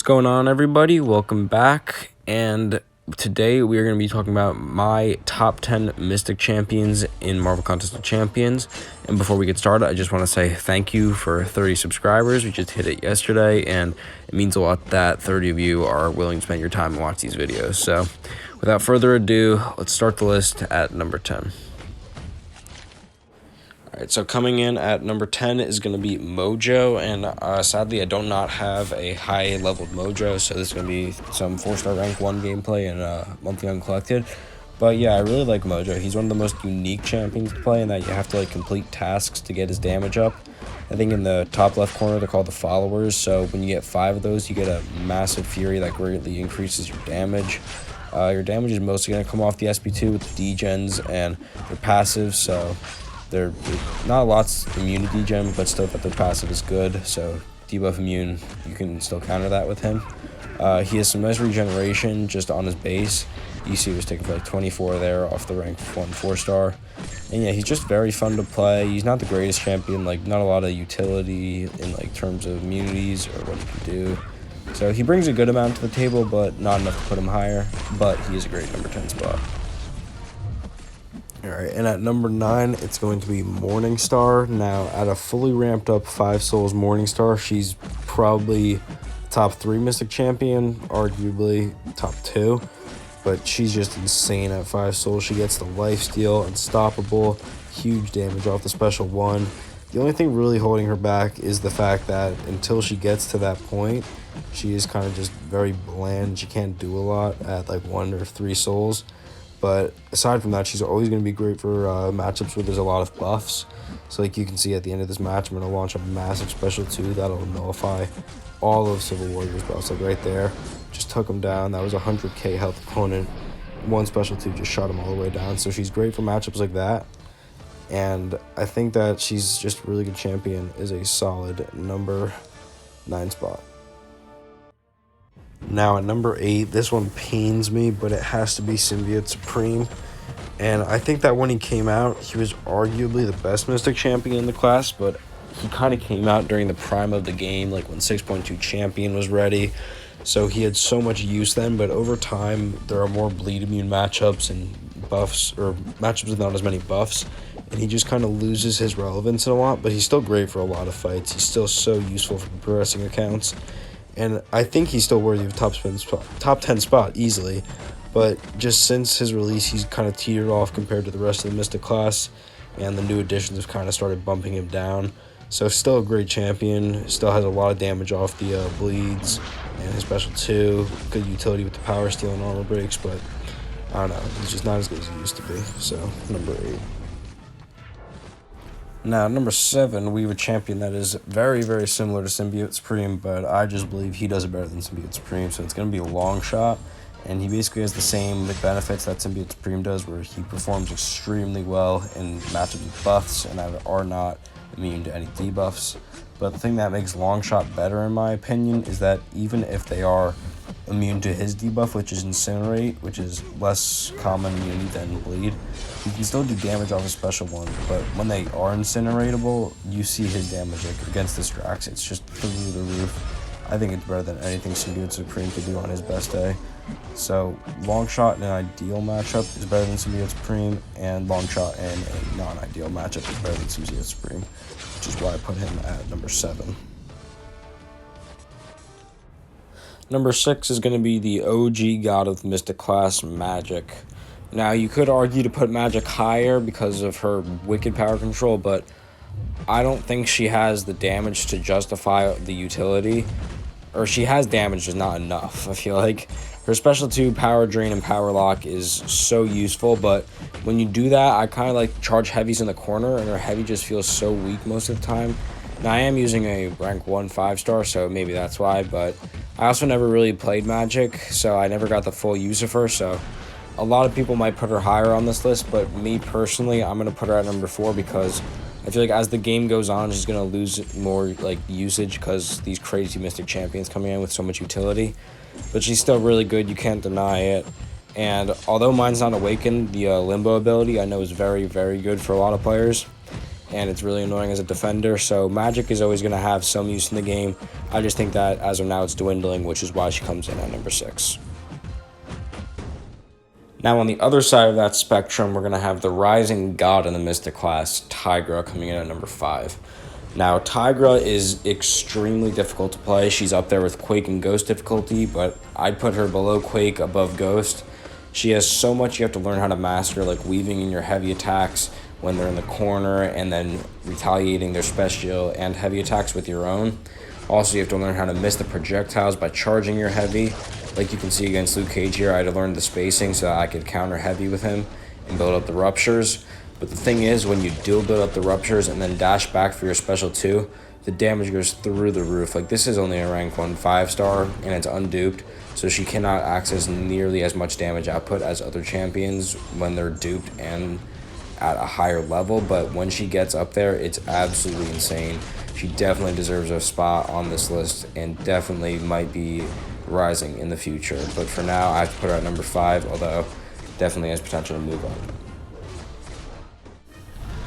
What's going on, everybody? Welcome back, and today we are going to be talking about my top 10 Mystic Champions in Marvel Contest of Champions. And before we get started, I just want to say thank you for 30 subscribers. We just hit it yesterday, and it means a lot that 30 of you are willing to spend your time and watch these videos. So without further ado, let's start the list at number 10. Alright, so coming in at number 10 is going to be Mojo, and sadly I do not have a high-leveled Mojo, so this is going to be some 4-star rank 1 gameplay and monthly uncollected. But yeah, I really like Mojo. He's one of the most unique champions to play in that you have to complete tasks to get his damage up. I think in the top left corner they're called the followers, so when you get 5 of those you get a massive fury that greatly increases your damage. Your damage is mostly going to come off the SP2 with the degens and their passives, so they're not lots immunity gem, but still that their passive is good. So debuff immune, you can still counter that with him. He has some nice regeneration just on his base. You see he was taking for 24 there off the rank 1 4-star. And yeah, he's just very fun to play. He's not the greatest champion, not a lot of utility in terms of immunities or what he can do. So he brings a good amount to the table, but not enough to put him higher. But he is a great number 10 spot. Alright, and at number 9, it's going to be Morningstar. Now, at a fully ramped up 5 souls Morningstar, she's probably top 3 Mystic Champion, arguably top 2. But she's just insane at 5 souls. She gets the lifesteal, unstoppable, huge damage off the special 1. The only thing really holding her back is the fact that until she gets to that point, she is kind of just very bland. She can't do a lot at 1 or 3 souls. But aside from that, she's always going to be great for matchups where there's a lot of buffs. So you can see at the end of this match, I'm going to launch a massive special 2 that'll nullify all of Civil Warrior's buffs. Right there, just took him down. That was a 100k health opponent. One special 2 just shot him all the way down. So she's great for matchups like that. And I think that she's just a really good champion, is a solid number 9 spot. Now at number 8, this one pains me, but it has to be Symbiote Supreme. And I think that when he came out, he was arguably the best Mystic Champion in the class, but he kind of came out during the prime of the game, when 6.2 Champion was ready. So he had so much use then, but over time, there are more bleed immune matchups and buffs, or matchups with not as many buffs, and he just kind of loses his relevance in a lot, but he's still great for a lot of fights. He's still so useful for progressing accounts. And I think he's still worthy of top 10 spot easily, but just since his release, he's kind of teetered off compared to the rest of the Mystic class, and the new additions have kind of started bumping him down. So still a great champion, still has a lot of damage off the bleeds, and his special 2, good utility with the power steal and armor breaks, but I don't know, he's just not as good as he used to be. So number 8. Now, number 7, we have a champion that is very, very similar to Symbiote Supreme, but I just believe he does it better than Symbiote Supreme, so it's going to be a Longshot, and he basically has the same benefits that Symbiote Supreme does, where he performs extremely well in matchups with buffs and are not immune to any debuffs. But the thing that makes Longshot better, in my opinion, is that even if they are immune to his debuff, which is Incinerate, which is less common immunity than Bleed, he can still do damage off a special 1, but when they are incineratable, you see his damage against this Drax. It's just through the roof. I think it's better than anything Symbiote Supreme could do on his best day. So Longshot in an ideal matchup is better than Symbiote Supreme, and Longshot in a non-ideal matchup is better than Symbiote Supreme, which is why I put him at number 7. Number 6 is going to be the OG God of Mystic class, Magik. Now, you could argue to put Magik higher because of her wicked power control, but I don't think she has the damage to justify the utility. Or she has damage, just not enough. I feel like her special 2, Power Drain and Power Lock, is so useful, but when you do that, I kind of charge heavies in the corner, and her heavy just feels so weak most of the time. Now, I am using a rank 1 5-star, so maybe that's why, but I also never really played Magik, so I never got the full use of her, so a lot of people might put her higher on this list, but me personally, I'm going to put her at number 4 because I feel like as the game goes on, she's going to lose more usage because these crazy Mystic Champions coming in with so much utility. But she's still really good, you can't deny it. And although mine's not Awakened, the Limbo ability I know is very, very good for a lot of players. and it's really annoying as a defender. So Magik is always going to have some use in the game. I just think that as of now it's dwindling, which is why she comes in at number 6. Now on the other side of that spectrum, we're going to have the rising god in the Mystic class, Tigra, coming in at number 5. Now, Tigra is extremely difficult to play. She's up there with Quake and Ghost difficulty, but I'd put her below Quake, above Ghost. She has so much you have to learn how to master, like weaving in your heavy attacks when they're in the corner, and then retaliating their special and heavy attacks with your own. Also, you have to learn how to miss the projectiles by charging your heavy. Like you can see against Luke Cage here, I had to learn the spacing so that I could counter heavy with him and build up the ruptures. But the thing is, when you do build up the ruptures and then dash back for your special 2, the damage goes through the roof. Like, this is only a rank 1 5-star, and it's unduped, so she cannot access nearly as much damage output as other champions when they're duped and at a higher level. But when she gets up there, it's absolutely insane. She definitely deserves a spot on this list and definitely might be rising in the future. But for now, I have to put her at number 5, although definitely has potential to move up.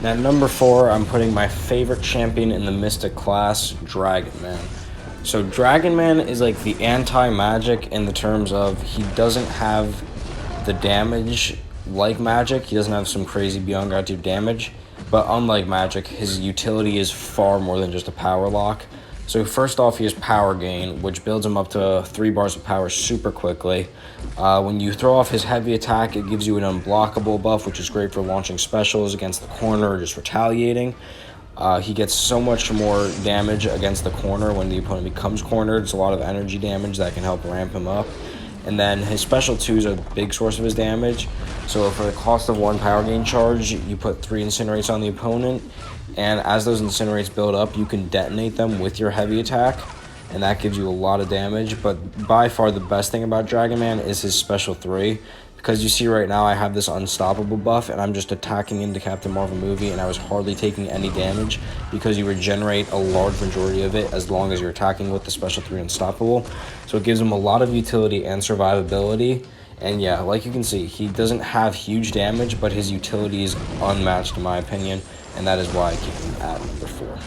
Now, at number 4, I'm putting my favorite champion in the Mystic class, Dragon Man. So Dragon Man is like the anti-Magik in the terms of he doesn't have the damage like Magik. He doesn't have some crazy beyond god tier damage, but unlike Magik, his utility is far more than just a power lock. So first off, he has power gain, which builds him up to 3 bars of power super quickly. When you throw off his heavy attack, it gives you an unblockable buff, which is great for launching specials against the corner or just retaliating. He gets so much more damage against the corner when the opponent becomes cornered. It's a lot of energy damage that can help ramp him up. And then his special 2 is a big source of his damage. So for the cost of 1 power gain charge, you put 3 incinerates on the opponent. And as those incinerates build up, you can detonate them with your heavy attack, and that gives you a lot of damage. But by far the best thing about Dragon Man is his special 3, because you see right now I have this unstoppable buff, and I'm just attacking into Captain Marvel movie, and I was hardly taking any damage because you regenerate a large majority of it as long as you're attacking with the special 3 unstoppable. So it gives him a lot of utility and survivability. And yeah, like you can see, he doesn't have huge damage, but his utility is unmatched in my opinion, and that is why I keep him at number 4.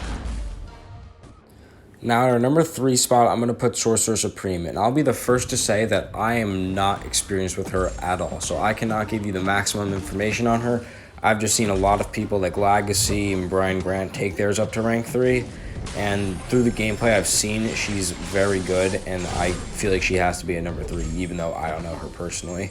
Now, at our number 3 spot, I'm going to put Sorcerer Supreme, and I'll be the first to say that I am not experienced with her at all, so I cannot give you the maximum information on her. I've just seen a lot of people like Legacy and Brian Grant take theirs up to rank 3, and through the gameplay I've seen, she's very good, and I feel like she has to be a number 3, even though I don't know her personally.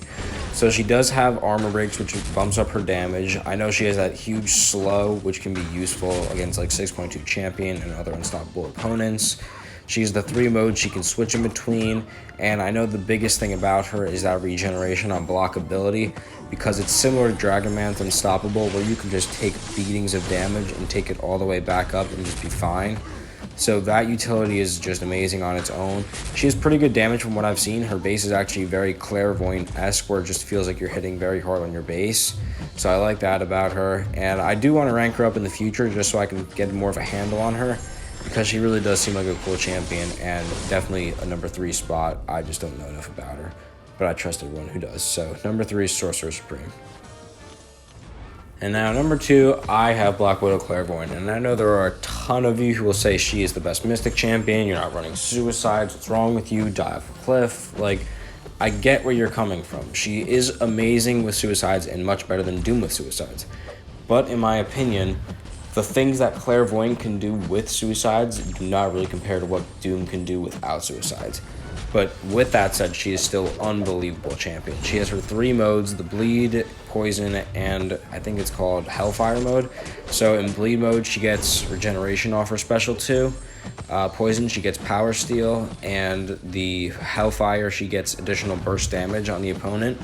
So she does have armor breaks, which bumps up her damage. I know she has that huge slow, which can be useful against like 6.2 champion and other unstoppable opponents. She's the 3 modes she can switch in between, and I know the biggest thing about her is that regeneration on blockability, because it's similar to Dragon Man's Unstoppable, where you can just take beatings of damage and take it all the way back up and just be fine. So that utility is just amazing on its own. She has pretty good damage from what I've seen. Her base is actually very clairvoyant-esque, where it just feels like you're hitting very hard on your base. So I like that about her, and I do want to rank her up in the future just so I can get more of a handle on her, because she really does seem like a cool champion, and definitely a number 3 spot. I just don't know enough about her, but I trust everyone who does. So number 3 is Sorcerer Supreme. And now number 2, I have Black Widow Clairvoyant, and I know there are a ton of you who will say she is the best Mystic champion, you're not running suicides, what's wrong with you, die off a cliff. Like, I get where you're coming from. She is amazing with suicides and much better than Doom with suicides. But in my opinion, the things that Clairvoyant can do with suicides do not really compare to what Doom can do without suicides. But with that said, she is still unbelievable champion. She has her 3 modes, the Bleed, Poison, and I think it's called Hellfire mode. So in Bleed mode, she gets regeneration off her special 2. Poison, she gets Power Steal, and the Hellfire, she gets additional burst damage on the opponent.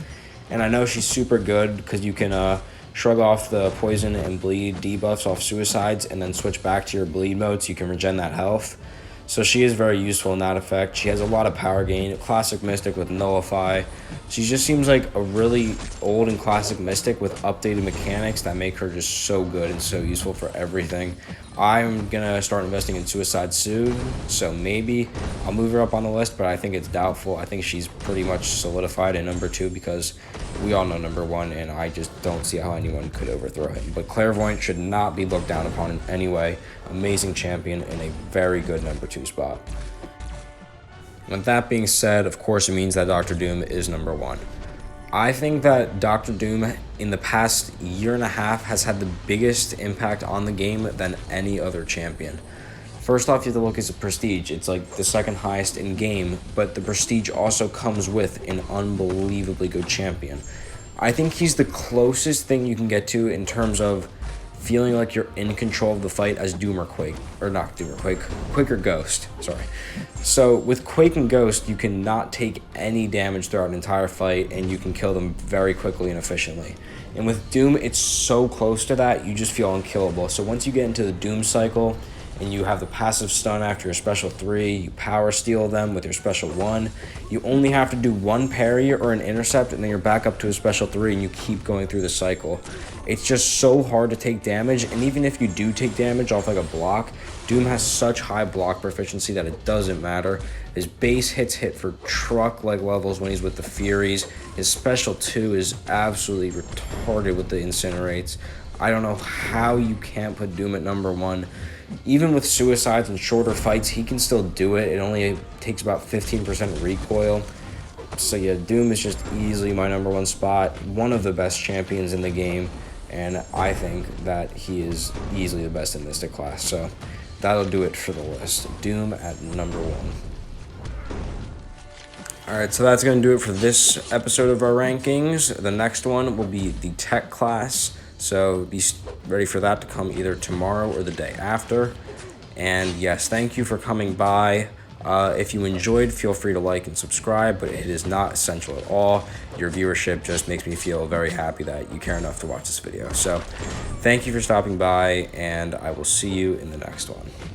And I know she's super good because you can shrug off the Poison and Bleed debuffs off suicides and then switch back to your Bleed mode so you can regen that health. So she is very useful in that effect. She has a lot of power gain, classic Mystic with Nullify. She just seems like a really old and classic Mystic with updated mechanics that make her just so good and so useful for everything. I'm gonna start investing in Suicide soon, so maybe I'll move her up on the list, but I think it's doubtful. I think she's pretty much solidified in number 2 because we all know number 1, and I just don't see how anyone could overthrow him. But Clairvoyant should not be looked down upon in any way. Amazing champion in a very good number 2 spot. With that being said, of course, it means that Dr. Doom is number 1. I think that Dr. Doom in the past year and a half has had the biggest impact on the game than any other champion. First off, you have to look at his prestige. It's like the second highest in game, but the prestige also comes with an unbelievably good champion. I think he's the closest thing you can get to in terms of feeling like you're in control of the fight as Doom or Quake, or not Doom or Quake, Quake or Ghost, sorry. So with Quake and Ghost, you can not take any damage throughout an entire fight, and you can kill them very quickly and efficiently. And with Doom, it's so close to that, you just feel unkillable. So once you get into the Doom cycle, and you have the passive stun after your special 3, you power steal them with your special 1, you only have to do 1 parry or an intercept, and then you're back up to a special 3, and you keep going through the cycle. It's just so hard to take damage, and even if you do take damage off like a block, Doom has such high block proficiency that it doesn't matter. His base hits hit for truck-like levels when he's with the Furies. His special 2 is absolutely retarded with the Incinerates. I don't know how you can't put Doom at number 1. Even with suicides and shorter fights, he can still do it. It only takes about 15% recoil. So yeah, Doom is just easily my number 1 spot. One of the best champions in the game. And I think that he is easily the best in Mystic class. So that'll do it for the list. Doom at number 1. Alright, so that's going to do it for this episode of our rankings. The next one will be the Tech class. So be ready for that to come either tomorrow or the day after. And yes, thank you for coming by. If you enjoyed, feel free to like and subscribe, but it is not essential at all. Your viewership just makes me feel very happy that you care enough to watch this video. So thank you for stopping by, and I will see you in the next one.